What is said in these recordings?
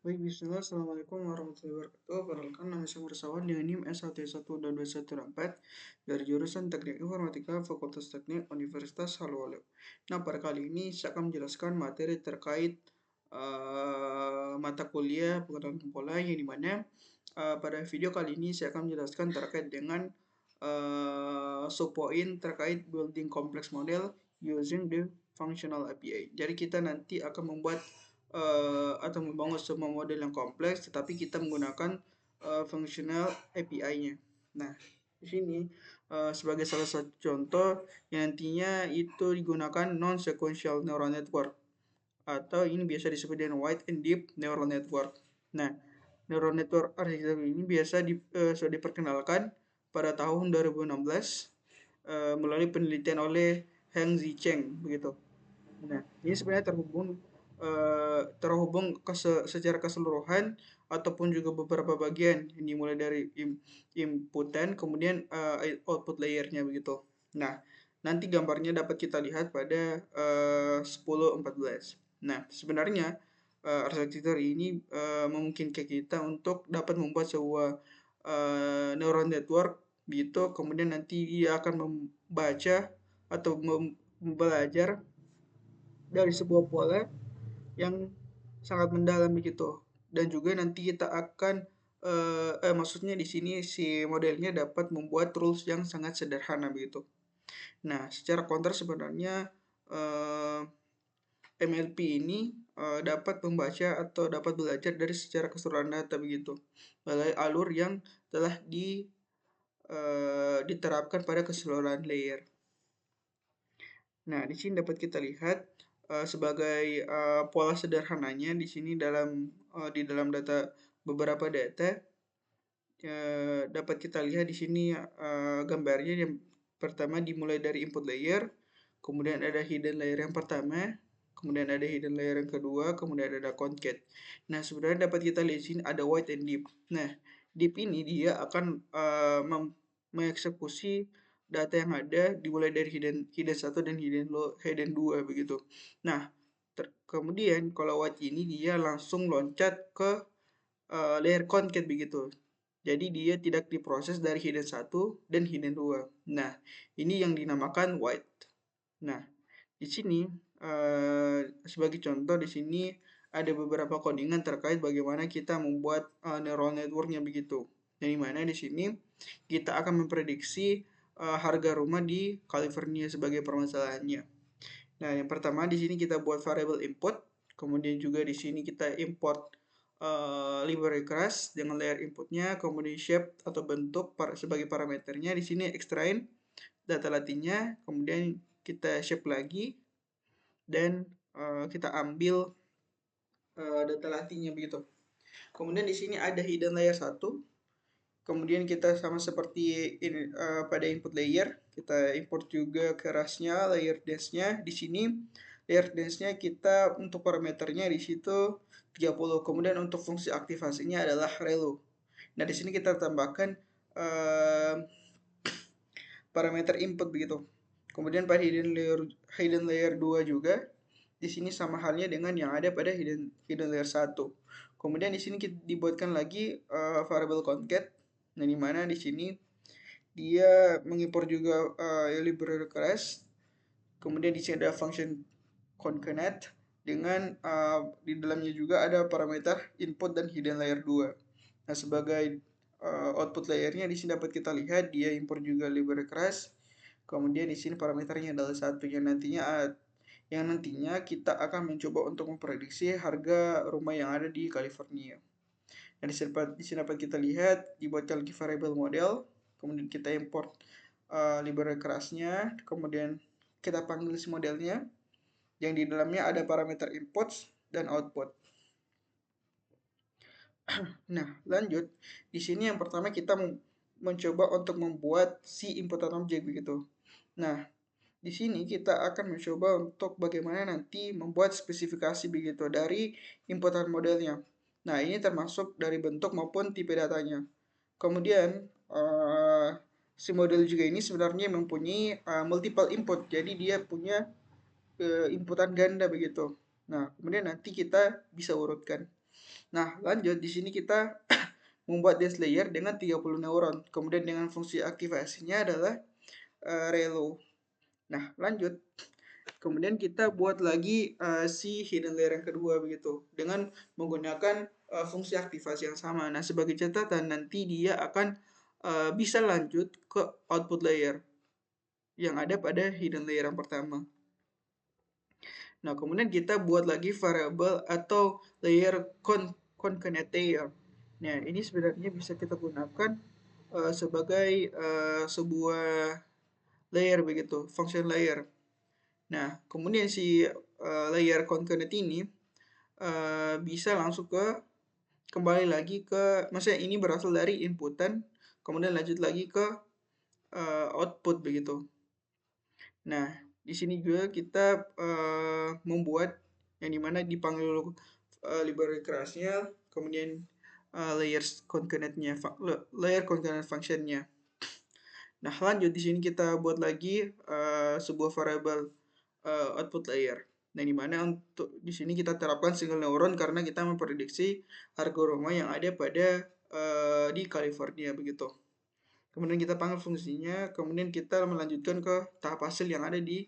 Baik, bismillah. Assalamualaikum warahmatullahi wabarakatuh. Perkenalkan, nama saya Mursawan dengan NIM S11214 dari jurusan Teknik Informatika Fakultas Teknik Universitas Haluoleo. Nah, pada kali ini saya akan menjelaskan materi terkait mata kuliah pengetahuan pola yang dimana pada video kali ini saya akan menjelaskan terkait dengan subpoint terkait building complex model using the functional API. Jadi kita nanti akan membuat atau membangun semua model yang kompleks, tetapi kita menggunakan functional API-nya. Nah, di sini sebagai salah satu contoh yang nantinya itu digunakan non-sequential neural network atau ini biasa disebut dengan wide and deep neural network. Nah, neural network architecture ini biasa sudah diperkenalkan pada tahun 2016 melalui penelitian oleh Heng Zicheng begitu. Nah, ini sebenarnya terhubung secara keseluruhan ataupun juga beberapa bagian. Ini dimulai dari inputan, kemudian output layernya begitu. Nah, nanti gambarnya dapat kita lihat pada 10-14. Nah, sebenarnya arsitektur ini memungkinkan kita untuk dapat membuat sebuah neural network gitu, kemudian nanti dia akan membaca atau belajar dari sebuah pola yang sangat mendalam begitu. Dan juga nanti kita akan maksudnya di sini si modelnya dapat membuat rules yang sangat sederhana begitu. Nah, secara counter sebenarnya MLP ini dapat membaca atau dapat belajar dari secara keseluruhan data begitu melalui alur yang telah diterapkan pada keseluruhan layer. Nah, di sini dapat kita lihat sebagai pola sederhananya di sini di dalam beberapa data dapat kita lihat di sini gambarnya yang pertama dimulai dari input layer, kemudian ada hidden layer yang pertama, kemudian ada hidden layer yang kedua, kemudian ada concat. Nah, sebenarnya dapat kita lihat di sini ada wide and deep. Nah, deep ini dia akan mengeksekusi data yang ada dimulai dari hidden 1 dan hidden 2 begitu. Nah, kemudian kalau wide ini dia langsung loncat ke layer concat begitu. Jadi dia tidak diproses dari hidden 1 dan hidden 2. Nah, ini yang dinamakan wide. Nah, di sini sebagai contoh di sini ada beberapa codingan terkait bagaimana kita membuat neural networknya begitu. Yang dimana di sini kita akan memprediksi harga rumah di California sebagai permasalahannya. Nah, yang pertama di sini kita buat variable input, kemudian juga di sini kita import library class dengan layer inputnya, kemudian shape atau bentuk sebagai parameternya. Di sini extrain data latinnya, kemudian kita shape lagi dan kita ambil data latinnya begitu. Kemudian di sini ada hidden layer 1. Kemudian kita sama seperti ini pada input layer, kita import juga kerasnya, layer dense-nya. Di sini layer dense-nya kita untuk parameternya di situ 30. Kemudian untuk fungsi aktivasinya adalah relu. Nah, di sini kita tambahkan parameter input begitu. Kemudian pada hidden layer 2 juga di sini sama halnya dengan yang ada pada hidden layer 1. Kemudian di sini kita dibuatkan lagi variable concat. Nah, di mana di sini dia mengimpor juga library class. Kemudian di sini ada function concatenate dengan di dalamnya juga ada parameter input dan hidden layer 2. Nah, sebagai output layernya di sini dapat kita lihat dia import juga library class. Kemudian di sini parameternya adalah satu yang nantinya kita akan mencoba untuk memprediksi harga rumah yang ada di California. Dan di sini dapat kita lihat dibuatkan lagi variable model, kemudian kita import library class-nya, kemudian kita panggil si modelnya yang di dalamnya ada parameter inputs dan output. Nah, lanjut. Di sini yang pertama kita mencoba untuk membuat si inputan objek begitu. Nah, di sini kita akan mencoba untuk bagaimana nanti membuat spesifikasi begitu dari inputan modelnya. Nah, ini termasuk dari bentuk maupun tipe datanya. Kemudian si model juga ini sebenarnya mempunyai multiple input, jadi dia punya inputan ganda begitu. Nah, kemudian nanti kita bisa urutkan. Nah, lanjut di sini kita membuat dense layer dengan 30 neuron. Kemudian dengan fungsi aktivasinya adalah relo. Nah, lanjut. Kemudian kita buat lagi si hidden layer yang kedua begitu dengan menggunakan fungsi aktivasi yang sama. Nah, sebagai catatan nanti dia akan bisa lanjut ke output layer yang ada pada hidden layer yang pertama. Nah, kemudian kita buat lagi variable atau layer concatenator. Nah, ini sebenarnya bisa kita gunakan sebagai sebuah layer begitu, function layer. Nah, kemudian si layer concatenate ini bisa langsung kembali lagi ke, maksudnya ini berasal dari inputan, kemudian lanjut lagi ke output begitu. Nah, di sini juga kita membuat yang dimana dipanggil library class-nya, kemudian layers concatenate-nya, layer concatenate function-nya. Nah, lanjut di sini kita buat lagi sebuah variable output layer. Nah, di mana untuk di sini kita terapkan single neuron karena kita memprediksi harga rumah yang ada pada di California begitu. Kemudian kita panggil fungsinya, kemudian kita melanjutkan ke tahap hasil yang ada di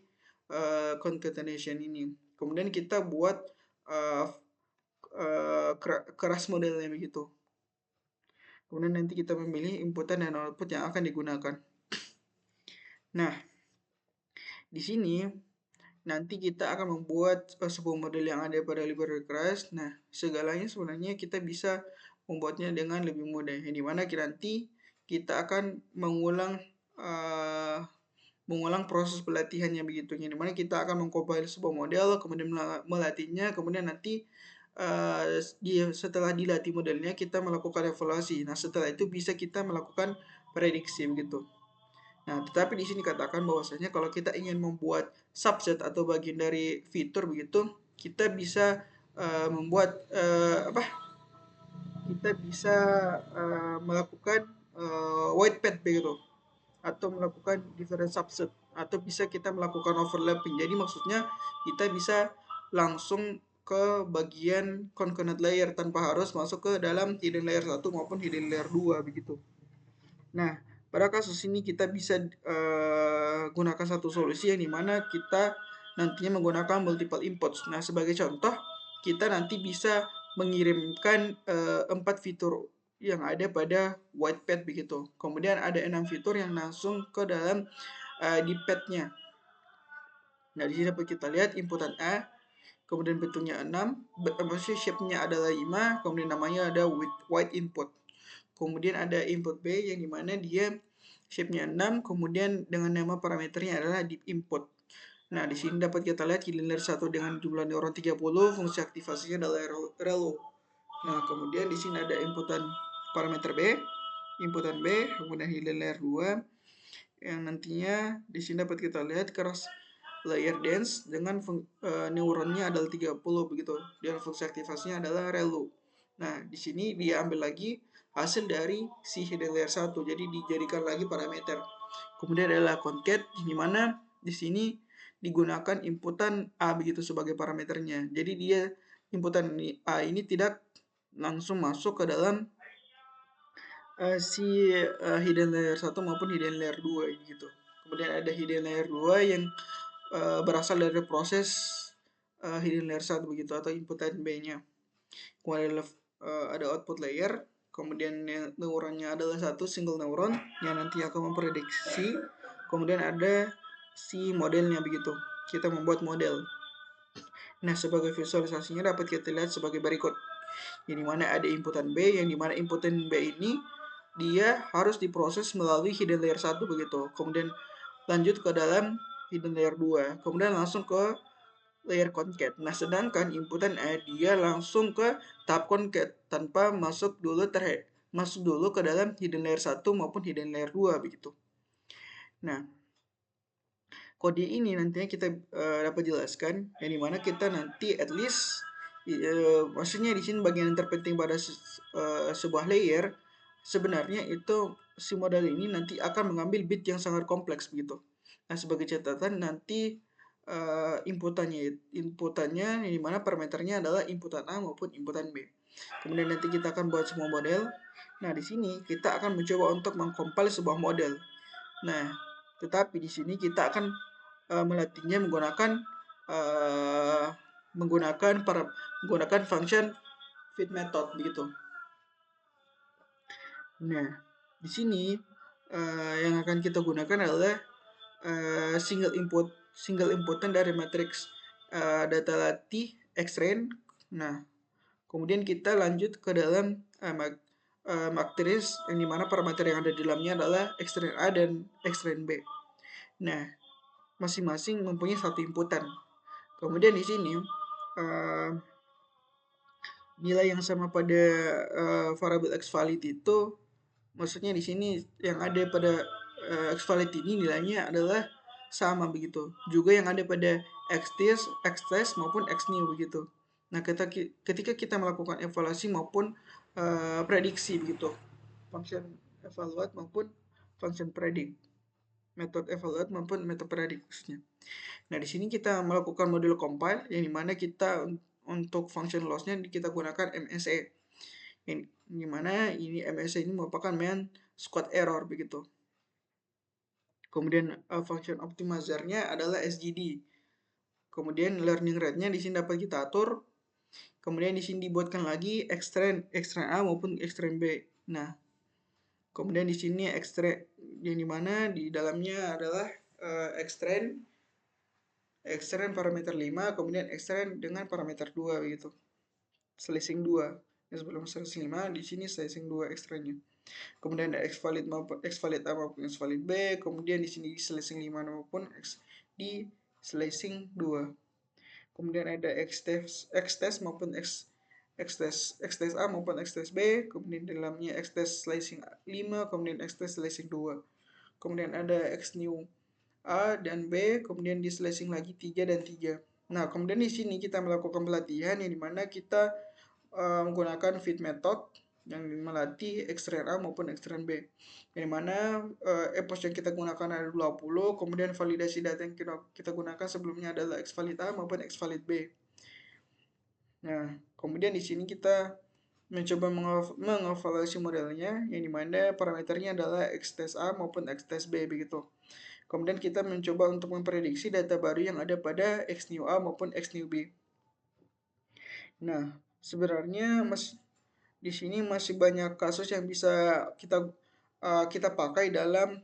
concatenation ini. Kemudian kita buat keras modelnya begitu. Kemudian nanti kita memilih inputan dan output yang akan digunakan. Nah, di sini nanti kita akan membuat sebuah model yang ada pada library class. Nah, segalanya sebenarnya kita bisa membuatnya dengan lebih mudah. Yang dimana nanti kita akan mengulang proses pelatihannya begitu. Yang dimana kita akan mengcompile sebuah model, kemudian melatihnya, kemudian nanti setelah dilatih modelnya kita melakukan evaluasi. Nah, setelah itu bisa kita melakukan prediksi begitu. Nah, tetapi di sini katakan bahwasanya kalau kita ingin membuat subset atau bagian dari fitur begitu, kita bisa membuat kita bisa melakukan white path begitu, atau melakukan different subset, atau bisa kita melakukan overlapping. Jadi maksudnya kita bisa langsung ke bagian concurrent layer tanpa harus masuk ke dalam hidden layer 1 maupun hidden layer 2 begitu. Nah, pada kasus ini kita bisa gunakan satu solusi yang dimana kita nantinya menggunakan multiple inputs. Nah, sebagai contoh, kita nanti bisa mengirimkan 4 fitur yang ada pada whitepad begitu. Kemudian ada 6 fitur yang langsung ke dalam di pad-nya. Nah, di sini dapat kita lihat inputan A, kemudian bentuknya 6, maksudnya shape-nya adalah 5, kemudian namanya ada white input. Kemudian ada input B yang dimana dia shape-nya 6, kemudian dengan nama parameternya adalah deep input. Nah, di sini dapat kita lihat hidden layer 1 dengan jumlah neuron 30, fungsi aktivasinya adalah relo. Nah, kemudian di sini ada inputan parameter B, inputan B, kemudian hidden layer 2 yang nantinya di sini dapat kita lihat keras layer dense dengan neuronnya adalah 30 begitu. Dan fungsi aktivasinya adalah relu. Nah, di sini dia ambil lagi hasil dari si hidden layer 1. Jadi dijadikan lagi parameter. Kemudian adalah concat di mana di sini digunakan inputan A begitu sebagai parameternya. Jadi dia inputan A ini tidak langsung masuk ke dalam si hidden layer 1 maupun hidden layer 2 gitu. Kemudian ada hidden layer 2 yang berasal dari proses hidden layer 1 begitu atau inputan B-nya. Kemudian ada output layer, kemudian neuronnya adalah satu single neuron yang nanti akan memprediksi. Kemudian ada si modelnya begitu. Kita membuat model. Nah, sebagai visualisasinya dapat kita lihat sebagai berikut. Yang dimana ada inputan B, yang dimana inputan B ini dia harus diproses melalui hidden layer 1 begitu. Kemudian lanjut ke dalam hidden layer 2. Kemudian langsung ke layer concat. Nah, sedangkan inputan A dia langsung ke tahap concat tanpa masuk dulu ke dalam hidden layer 1 maupun hidden layer 2 begitu. Nah, kode ini nantinya kita dapat jelaskan yang dimana kita nanti at least maksudnya di sini bagian yang terpenting pada sebuah layer sebenarnya itu si model ini nanti akan mengambil bit yang sangat kompleks begitu. Nah, sebagai catatan nanti inputannya yang dimana parameternya adalah inputan A maupun inputan B. Kemudian nanti kita akan buat semua model. Nah, di sini kita akan mencoba untuk mengcompile sebuah model. Nah, tetapi di sini kita akan melatihnya menggunakan function fit method begitu. Nah, di sini yang akan kita gunakan adalah single inputan dari matriks data latih xtrain. Nah, kemudian kita lanjut ke dalam matriks yang dimana parameter yang ada di dalamnya adalah xtrain A dan xtrain B. Nah, masing-masing mempunyai satu inputan. Kemudian di sini nilai yang sama pada variabel x valid itu, maksudnya di sini yang ada pada x valid ini nilainya adalah sama begitu. Juga yang ada pada x-test maupun x-new begitu. Nah, ketika kita melakukan evaluasi maupun prediksi begitu, function evaluate maupun function predict, metode evaluate maupun metode predict khususnya. Nah, di sini kita melakukan model compile yang dimana kita untuk function loss-nya kita gunakan MSE. Yang dimana ini MSE ini merupakan main squad error begitu. Kemudian function optimizer-nya adalah SGD. Kemudian learning rate-nya di sini dapat kita atur. Kemudian di sini dibuatkan lagi xtrain A maupun xtrain B. Nah, kemudian di sini xtrain yang dimana di dalamnya adalah xtrain parameter 5, kemudian xtrain dengan parameter 2 begitu. Slicing 2. Yang sebelum slicing 5, di sini slicing 2 xtrainnya. Kemudian ada xvalid A maupun xvalid B, kemudian di sini slicing 5 maupun di slicing 2. Kemudian ada xtest maupun xtest A maupun xtest B, kemudian di dalamnya xtest slicing 5, kemudian xtest slicing 2. Kemudian ada xnew A dan B, kemudian di slicing lagi 3 dan 3. Nah, kemudian di sini kita melakukan pelatihan yang dimana kita menggunakan fit method yang melatih xtrain A maupun xtrain B. Yang dimana epoch yang kita gunakan ada 20, kemudian validasi data yang kita gunakan sebelumnya adalah xvalid A maupun xvalid B. Nah, kemudian di sini kita mencoba mengevaluasi modelnya yang dimana parameternya adalah xtest A maupun xtest B begitu. Kemudian kita mencoba untuk memprediksi data baru yang ada pada xnew A maupun xnew B. Nah, sebenarnya di sini masih banyak kasus yang bisa kita pakai dalam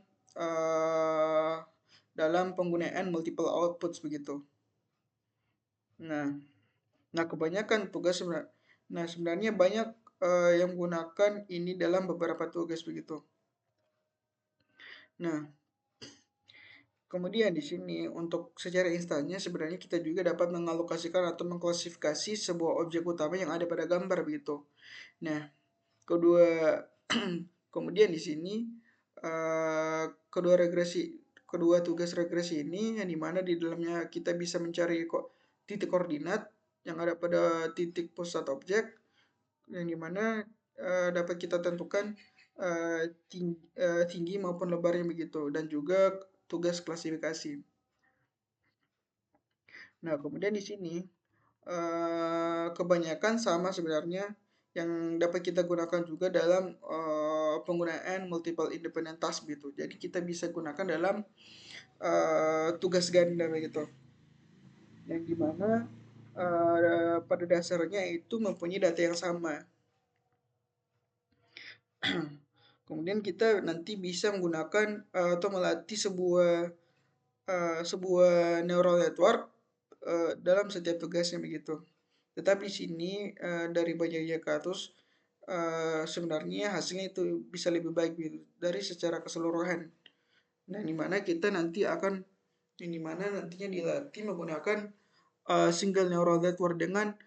penggunaan multiple outputs begitu. Nah, kebanyakan tugas sebenarnya banyak yang menggunakan ini dalam beberapa tugas begitu. Nah, kemudian di sini untuk secara instannya sebenarnya kita juga dapat mengalokasikan atau mengklasifikasi sebuah objek utama yang ada pada gambar begitu. Nah, kemudian di sini kedua tugas regresi ini yang dimana di dalamnya kita bisa mencari titik koordinat yang ada pada titik pusat objek yang dimana dapat kita tentukan tinggi maupun lebarnya begitu, dan juga tugas klasifikasi. Nah, kemudian di sini kebanyakan sama sebenarnya yang dapat kita gunakan juga dalam penggunaan multiple independent task gitu. Jadi kita bisa gunakan dalam tugas ganda begitu, yang dimana pada dasarnya itu mempunyai data yang sama. Kemudian kita nanti bisa menggunakan atau melatih sebuah neural network dalam setiap tugasnya begitu. Tetapi di sini dari banyaknya kasus sebenarnya hasilnya itu bisa lebih baik gitu, dari secara keseluruhan. Nah, dimana nantinya dilatih menggunakan single neural network dengan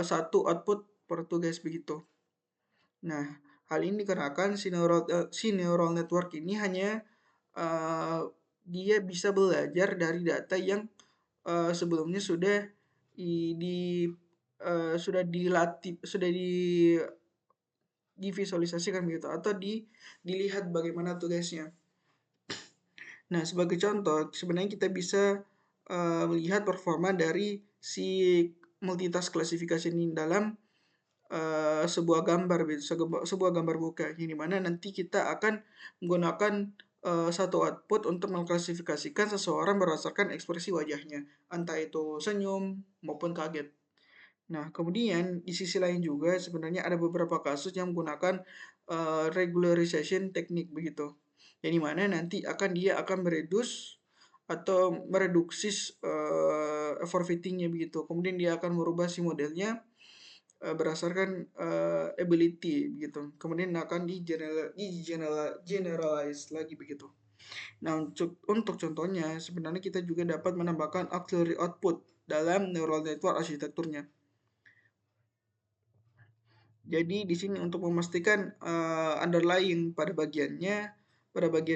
satu output per tugas begitu. Nah, hal ini dikarenakan si neural network ini hanya dia bisa belajar dari data yang sebelumnya sudah divisualisasikan begitu, atau dilihat bagaimana tugasnya. Nah, sebagai contoh, sebenarnya kita bisa melihat performa dari si multitask klasifikasi ini dalam sebuah gambar, sebuah gambar buka, yang dimana nanti kita akan menggunakan satu output untuk mengklasifikasikan seseorang berdasarkan ekspresi wajahnya, entah itu senyum maupun kaget. Nah, kemudian di sisi lain juga sebenarnya ada beberapa kasus yang menggunakan regularization teknik begitu, yang dimana nanti dia akan meredus atau mereduksis overfittingnya begitu. Kemudian dia akan merubah si modelnya berdasarkan ability begitu. Kemudian akan generalize lagi begitu. Nah, untuk contohnya sebenarnya kita juga dapat menambahkan auxiliary output dalam neural network arsitekturnya. Jadi di sini untuk memastikan underlying pada bagian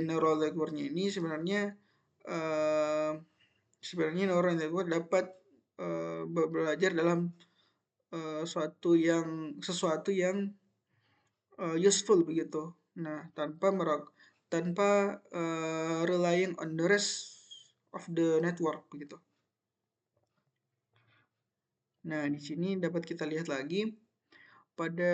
neural networknya ini sebenarnya neural network dapat belajar dalam sesuatu yang useful begitu. Nah, tanpa relying on the rest of the network begitu. Nah, di sini dapat kita lihat lagi pada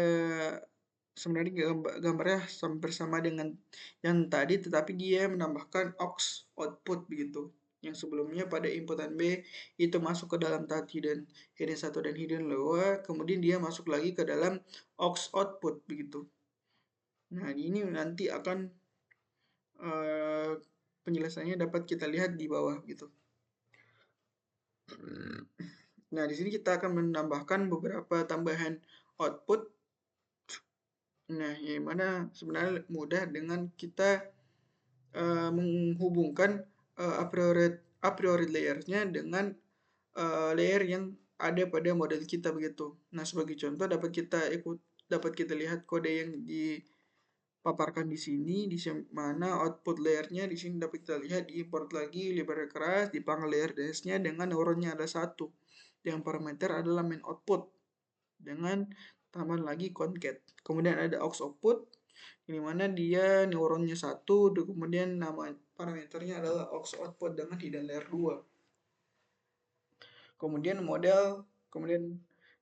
sebenarnya gambarnya hampir sama dengan yang tadi, tetapi dia menambahkan aux output begitu. Yang sebelumnya pada inputan B itu masuk ke dalam tadi dan hidden 1 dan hidden lower, kemudian dia masuk lagi ke dalam aux output begitu. Nah, ini nanti akan penjelasannya dapat kita lihat di bawah gitu. Nah, di sini kita akan menambahkan beberapa tambahan output. Nah, yang mana sebenarnya mudah dengan kita menghubungkan a priori layernya dengan layer yang ada pada model kita begitu. Nah, sebagai contoh dapat kita lihat kode yang dipaparkan di sini, di mana output layernya di sini dapat kita lihat diimport lagi library keras, dipanggil layer DS-nya dengan neuronnya ada 1. Yang parameter adalah main output dengan tambahan lagi concat. Kemudian ada aux output, di mana dia neuronnya 1, kemudian nama parameternya adalah aux output dengan hidden layer 2. Kemudian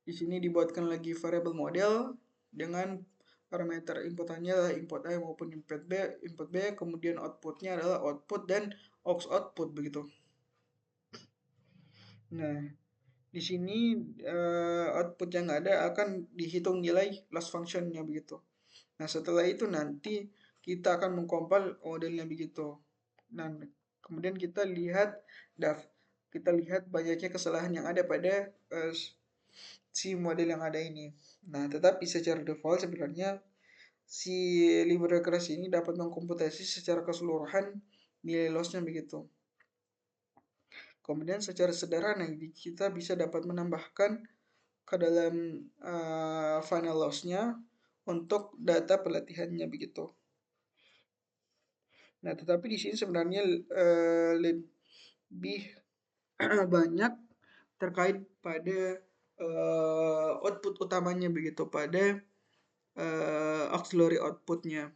di sini dibuatkan lagi variable model dengan parameter inputannya adalah input A maupun input B, kemudian outputnya adalah output dan aux output begitu. Nah, di sini output yang ada akan dihitung nilai loss functionnya begitu. Nah, setelah itu nanti kita akan mengkompil modelnya begitu. Nah, kemudian kita lihat banyaknya kesalahan yang ada pada si model yang ada ini. Nah, tetapi secara default sebenarnya si library keras ini dapat mengkomputasi secara keseluruhan nilai lossnya begitu. Kemudian secara sederhana kita bisa dapat menambahkan ke dalam final loss-nya untuk data pelatihannya begitu. Nah, tetapi di sini sebenarnya lebih banyak terkait pada output utamanya begitu, pada auxiliary outputnya.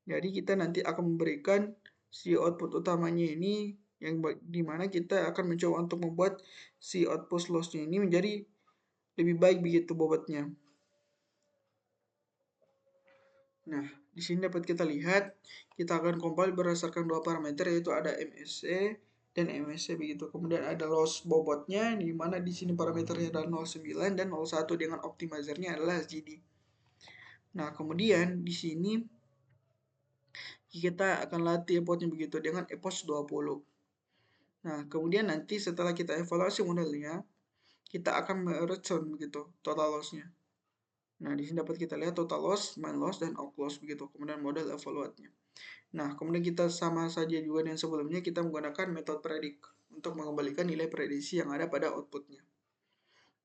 Jadi kita nanti akan memberikan si output utamanya ini yang dimana kita akan mencoba untuk membuat si output loss-nya ini menjadi lebih baik begitu bobotnya. Nah, di sini dapat kita lihat, kita akan compile berdasarkan dua parameter, yaitu ada MSE dan MSC begitu. Kemudian ada loss bobotnya, di mana di sini parameternya adalah 0,9 dan 0,1 dengan optimizernya adalah SGD. Nah, kemudian di sini kita akan latih epotnya begitu dengan epos 20. Nah, kemudian nanti setelah kita evaluasi modelnya, kita akan mereturn begitu total loss-nya. Nah, di sini dapat kita lihat total loss, main loss, dan out loss begitu. Kemudian model evaluatnya. Nah, kemudian kita sama saja juga dengan sebelumnya, kita menggunakan metode predict untuk mengembalikan nilai prediksi yang ada pada outputnya.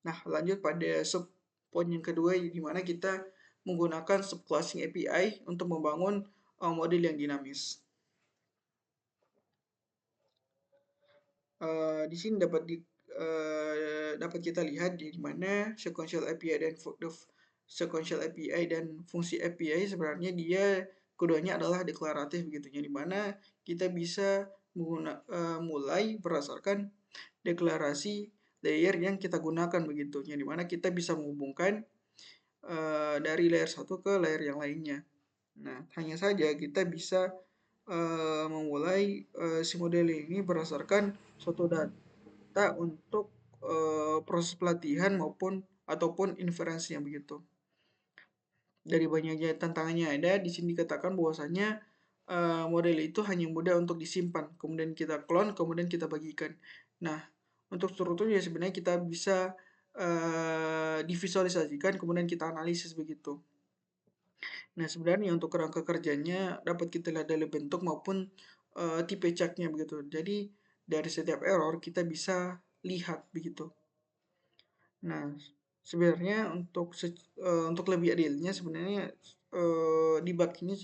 Nah, lanjut pada subpoint yang kedua, di mana kita menggunakan subclassing API untuk membangun model yang dinamis. Di sini dapat kita lihat di mana sequential API dan fungsi API sebenarnya keduanya adalah deklaratif begitu, di mana kita bisa mulai berdasarkan deklarasi layer yang kita gunakan begitu, di mana kita bisa menghubungkan dari layer satu ke layer yang lainnya. Nah, hanya saja kita bisa memulai si model ini berdasarkan suatu data untuk proses pelatihan ataupun inferensinya begitu. Dari banyaknya tantangannya ada, di sini dikatakan bahwasanya model itu hanya mudah untuk disimpan, kemudian kita clone, kemudian kita bagikan. Nah, untuk strukturnya sebenarnya kita bisa divisualisasikan, kemudian kita analisis begitu. Nah, sebenarnya untuk kerangka kerjanya dapat kita lihat dari bentuk maupun tipe ceknya begitu. Jadi, dari setiap error kita bisa lihat begitu. Nah, sebenarnya untuk lebih adilnya sebenarnya debug ini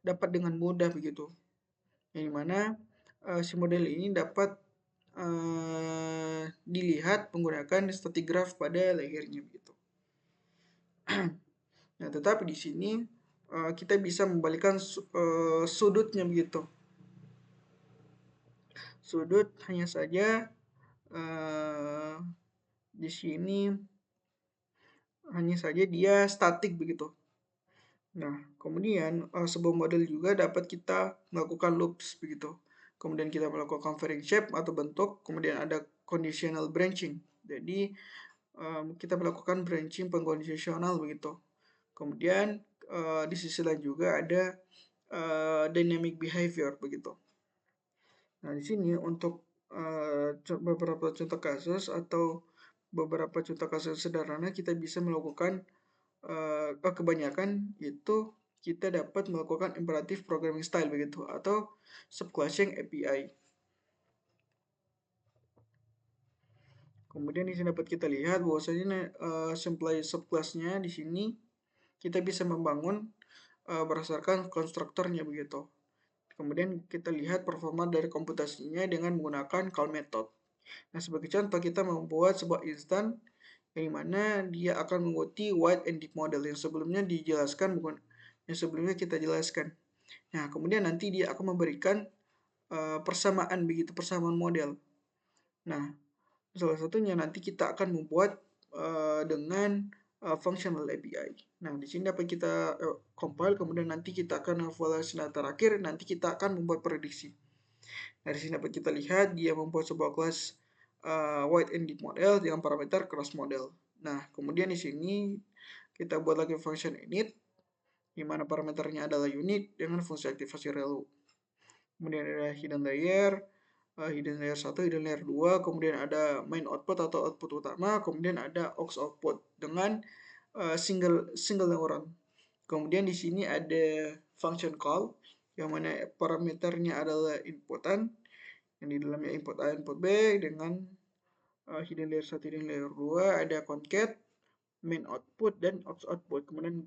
dapat dengan mudah begitu. Yang mana si model ini dapat dilihat menggunakan static graph pada layernya begitu. Nah, tetapi di sini kita bisa membalikkan sudutnya begitu. Sudut hanya saja di sini hanya saja dia statik begitu. Nah, kemudian sebuah model juga dapat kita melakukan loops begitu. Kemudian kita melakukan varying shape atau bentuk, kemudian ada conditional branching. Jadi kita melakukan branching pengkondisional begitu. Kemudian di sisi lain juga ada dynamic behavior begitu. Nah, di sini untuk beberapa contoh kasus atau beberapa contoh kasus sederhana kita bisa melakukan kebanyakan itu kita dapat melakukan imperative programming style begitu atau subclassing API. Kemudian di sini dapat kita lihat bahwasanya simply subclassnya di sini kita bisa membangun berdasarkan konstruktornya begitu. Kemudian kita lihat performa dari komputasinya dengan menggunakan call method. Nah, sebagai contoh kita membuat sebuah instan yang mana dia akan mengikuti wide and deep model yang sebelumnya kita jelaskan. Nah, kemudian nanti dia akan memberikan persamaan model. Nah, salah satunya nanti kita akan membuat dengan functional API. Nah, di sini dapat kita compile, kemudian nanti kita akan evaluasi data terakhir, nanti kita akan membuat prediksi. Nah, di sini dapat kita lihat dia membuat sebuah kelas wide and deep model dengan parameter cross model. Nah, kemudian di sini kita buat lagi function init, di mana parameternya adalah unit dengan fungsi aktivasi relu. Kemudian ada hidden layer 1, hidden layer 2, kemudian ada main output atau output utama, kemudian ada aux output dengan single neuron. Kemudian di sini ada function call yang mana parameternya adalah inputan, yang di dalamnya input A, input B dengan hidden layer 1, hidden layer 2, ada concat, main output dan aux output. Kemudian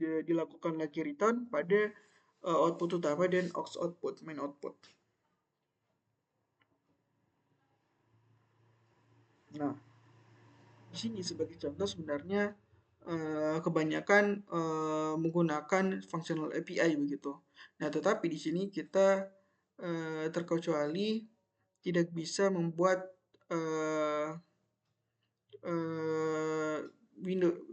dilakukan lagi return pada output utama dan aux output, main output. Nah, di sini sebagai contoh sebenarnya kebanyakan menggunakan functional API begitu. Nah, tetapi di sini kita terkecuali tidak bisa membuat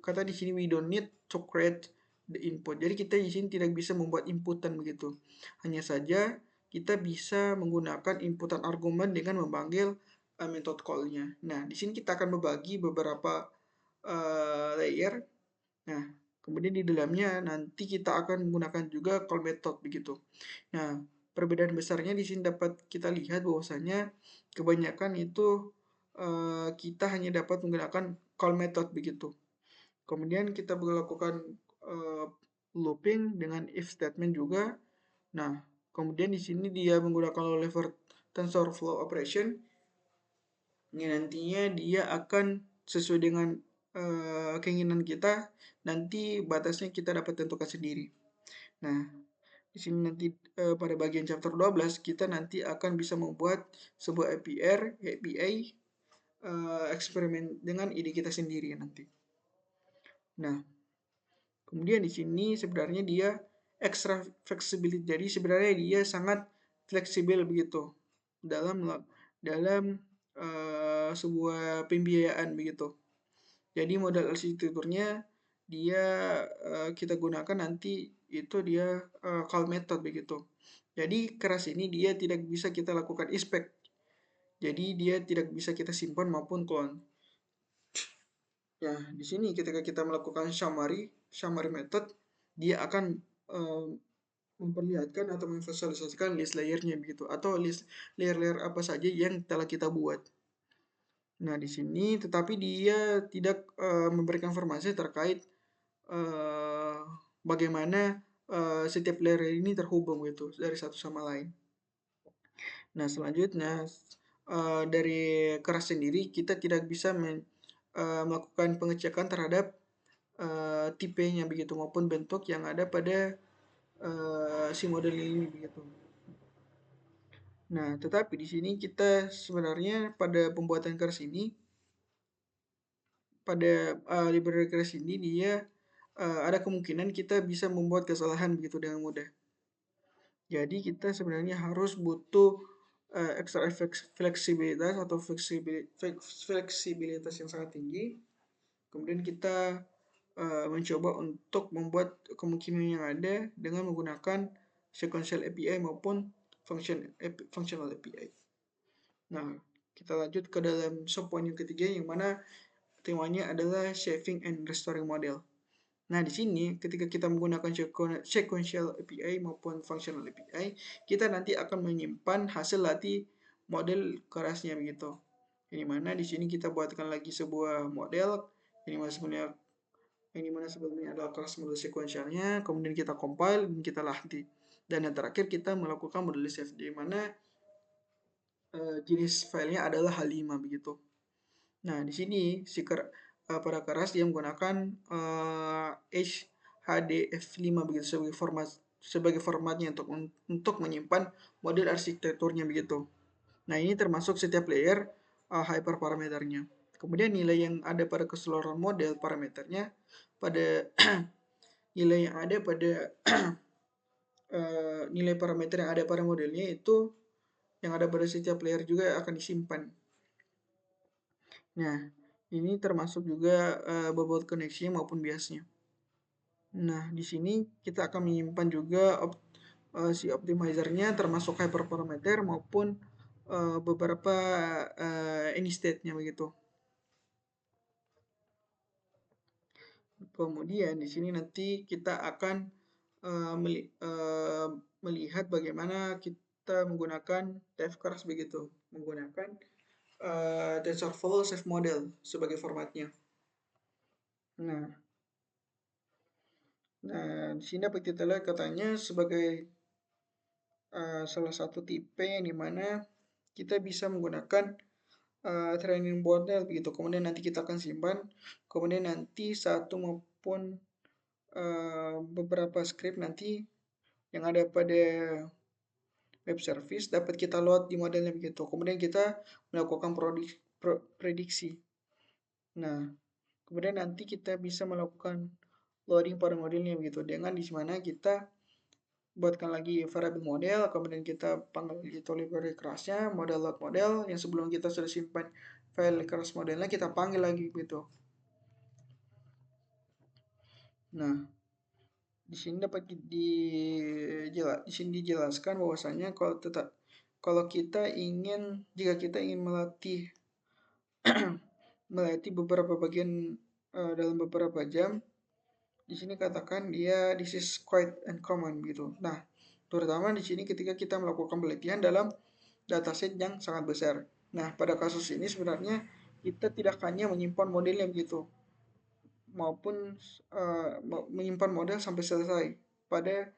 kata di sini we don't need to create the input. Jadi kita di sini tidak bisa membuat inputan begitu. Hanya saja kita bisa menggunakan inputan argumen dengan memanggil method call-nya. Nah, di sini kita akan membagi beberapa layer. Nah, kemudian di dalamnya nanti kita akan menggunakan juga call method begitu. Nah, perbedaan besarnya di sini dapat kita lihat bahwasanya kebanyakan itu kita hanya dapat menggunakan call method begitu. Kemudian kita melakukan looping dengan if statement juga. Nah, kemudian di sini dia menggunakan low level TensorFlow operation. Ini nantinya dia akan sesuai dengan keinginan kita, nanti batasnya kita dapat tentukan sendiri. Nah, di sini nanti pada bagian chapter 12 kita nanti akan bisa membuat sebuah API eksperimen dengan ide kita sendiri nanti. Nah, kemudian di sini sebenarnya dia extra flexibility. Jadi sebenarnya dia sangat fleksibel begitu dalam sebuah pembiayaan begitu. Jadi modal arsitekturnya dia kita gunakan nanti itu dia call method begitu. Jadi keras ini dia tidak bisa kita lakukan inspect. Jadi dia tidak bisa kita simpan maupun clone. Ya, di sini ketika kita melakukan summary method, dia akan memperlihatkan atau memvisualisasikan list layernya begitu, atau list layer-layer apa saja yang telah kita buat. Nah, di sini tetapi dia tidak memberikan informasi terkait bagaimana setiap layer ini terhubung gitu dari satu sama lain. Nah, selanjutnya dari keras sendiri kita tidak bisa melakukan pengecekan terhadap tipenya begitu maupun bentuk yang ada pada si model ini begitu. Nah, tetapi di sini kita sebenarnya pada pembuatan keras ini, pada library keras ini dia ada kemungkinan kita bisa membuat kesalahan begitu dengan mudah. Jadi kita sebenarnya harus butuh extra fleksibilitas atau fleksibilitas yang sangat tinggi. Kemudian kita mencoba untuk membuat kemungkinan yang ada dengan menggunakan sequential API maupun functional API. Nah, kita lanjut ke dalam subpoint yang ketiga yang mana temanya adalah shaving and restoring model. Nah, di sini ketika kita menggunakan sequential API maupun functional API, kita nanti akan menyimpan hasil latih model kerasnya begitu. Ini mana di sini kita buatkan lagi sebuah model ini mana sebelumnya adalah kelas model sequentialnya, kemudian kita compile dan kita latih. Dan yang terakhir kita melakukan model save di mana jenis filenya adalah H5 begitu. Nah, di sini pada keras dia menggunakan HDF5 begitu sebagai formatnya untuk menyimpan model arsitekturnya begitu. Nah, ini termasuk setiap layer hyperparameternya. Kemudian nilai yang ada pada keseluruhan model parameternya pada nilai yang ada pada nilai parameter yang ada pada modelnya itu yang ada pada setiap layer juga akan disimpan. Nah, ini termasuk juga bobot koneksi maupun biasnya. Nah, di sini kita akan menyimpan juga si optimizernya termasuk hyperparameter maupun beberapa any state-nya begitu. Kemudian di sini nanti kita akan melihat bagaimana kita menggunakan TF-Keras begitu, menggunakan TensorFlow Safe Model sebagai formatnya. Nah, di sini dapat kita lihat katanya sebagai salah satu tipe yang dimana kita bisa menggunakan training model begitu. Kemudian nanti kita akan simpan. Kemudian nanti satu maupun beberapa script nanti yang ada pada web service dapat kita load di modelnya begitu. Kemudian kita melakukan prediksi. Nah, kemudian nanti kita bisa melakukan loading pada modelnya begitu dengan di mana kita buatkan lagi variable model, kemudian kita panggil itu library kerasnya, model load model yang sebelum kita sudah simpan file keras modelnya kita panggil lagi gitu. Nah, di sini dapat di sini dijelaskan bahwasanya kalau kita jika kita ingin melatih beberapa bagian dalam beberapa jam, di sini katakan this is quite uncommon gitu. Nah, terutama di sini ketika kita melakukan penelitian dalam dataset yang sangat besar. Nah, pada kasus ini sebenarnya kita tidak hanya menyimpan modelnya begitu, maupun menyimpan model sampai selesai pada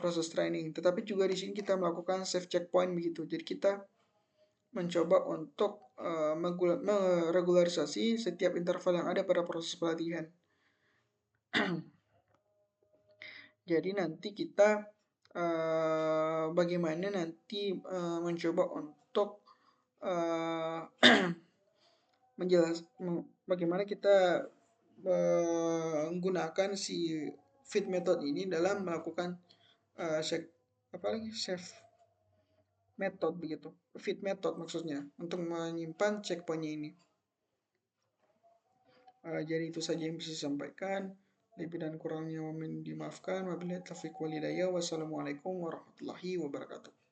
proses training. Tetapi juga di sini kita melakukan save checkpoint begitu. Jadi kita mencoba untuk meregularisasi setiap interval yang ada pada proses pelatihan. Jadi nanti kita bagaimana nanti mencoba untuk bagaimana kita menggunakan si fit method ini dalam melakukan save method begitu, fit method maksudnya untuk menyimpan checkpointnya ini. Jadi itu saja yang bisa disampaikan. Lebih dan kurangnya mohon dimaafkan. Wabillahi taufiq walhidayah. Wassalamualaikum warahmatullahi wabarakatuh.